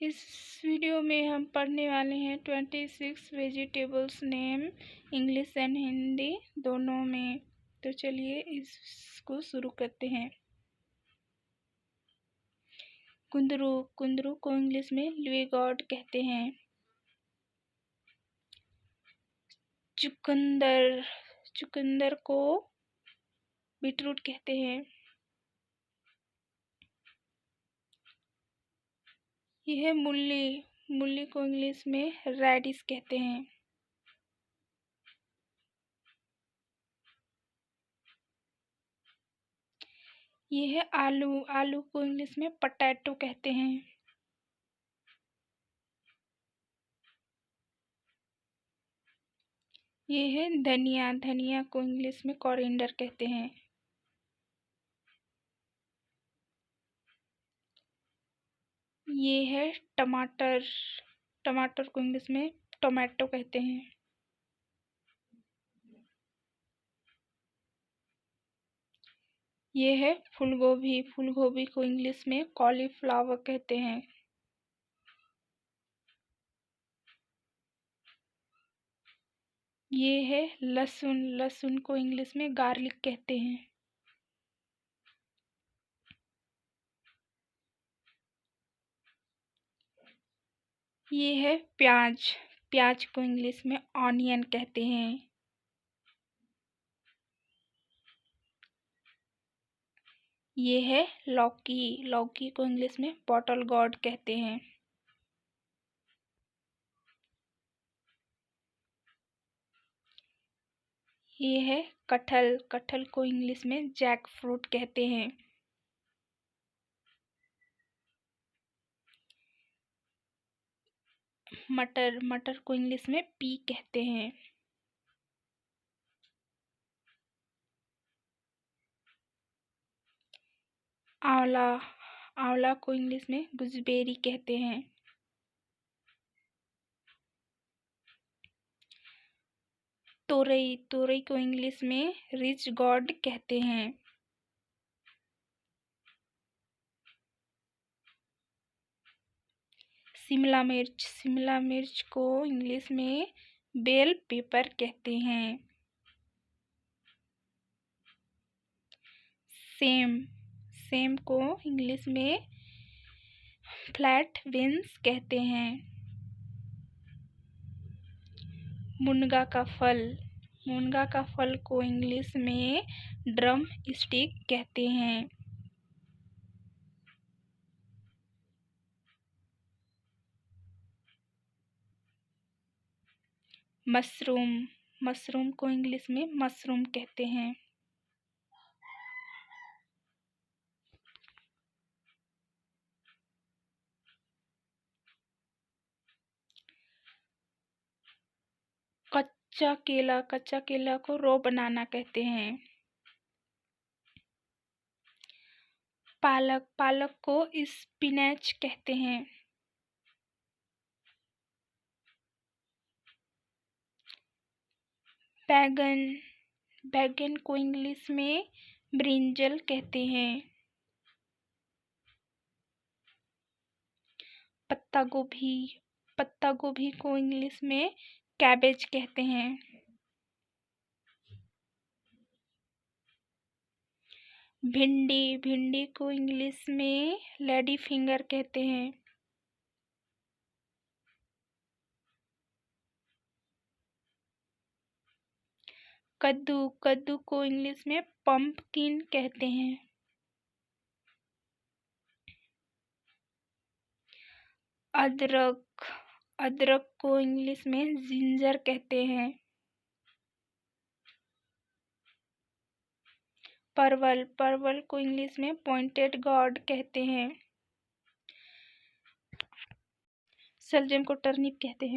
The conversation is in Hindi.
इस वीडियो में हम पढ़ने वाले हैं 26 vegetables name English and Hindi दोनों में। तो चलिए इसको शुरू करते हैं। कुंदरू, कुंदरू को इंग्लिश में ल्यूगॉर्ड कहते हैं। चुकंदर, चुकंदर को बीटरूट कहते हैं। यह मूली, मूली को इंग्लिश में रेडिश कहते हैं। यह है आलू, आलू को इंग्लिश में पोटैटो कहते हैं। ये है धनिया, धनिया को इंग्लिश में कोरिएंडर कहते हैं। ये है टमाटर, टमाटर को इंग्लिश में टोमेटो कहते हैं। ये है फूलगोभी, फूलगोभी को इंग्लिश में कॉलीफ्लावर कहते हैं। ये है लहसुन, लहसुन को इंग्लिश में गार्लिक कहते हैं। ये है प्याज, प्याज को इंग्लिश में ऑनियन कहते हैं। ये है लौकी, लौकी को इंग्लिश में बॉटल गॉर्ड कहते हैं। ये है कटहल, कटहल को इंग्लिश में जैक फ्रूट कहते हैं। मटर, मटर को इंग्लिश में पी कहते हैं। आंवला, आंवला को इंग्लिश में गुजबेरी कहते हैं। तोरई, तोरई को इंग्लिश में रिच गॉड कहते हैं। शिमला मिर्च, शिमला मिर्च को इंग्लिश में बेल पेपर कहते हैं। सेम, सेम को इंग्लिश में फ्लैट बीन्स कहते हैं। मुनगा का फल, मुनगा का फल को इंग्लिश में ड्रम स्टिक कहते हैं। मशरूम, मशरूम को इंग्लिश में मशरूम कहते हैं। कच्चा केला, कच्चा केला को रो बनाना कहते हैं। पालक, पालक को स्पिनच कहते हैं। बैगन, बैगन को इंग्लिश में ब्रिंजल कहते हैं। पत्ता गोभी, पत्ता गोभी को इंग्लिश में कैबेज कहते हैं। भिंडी, भिंडी को इंग्लिश में लेडी फिंगर कहते हैं। कद्दू, कद्दू को इंग्लिश में पंपकिन कहते हैं। अदरक, अदरक को इंग्लिश में जिंजर कहते हैं। परवल, परवल को इंग्लिश में पॉइंटेड गॉर्ड कहते हैं। शलजम को टर्निप कहते हैं।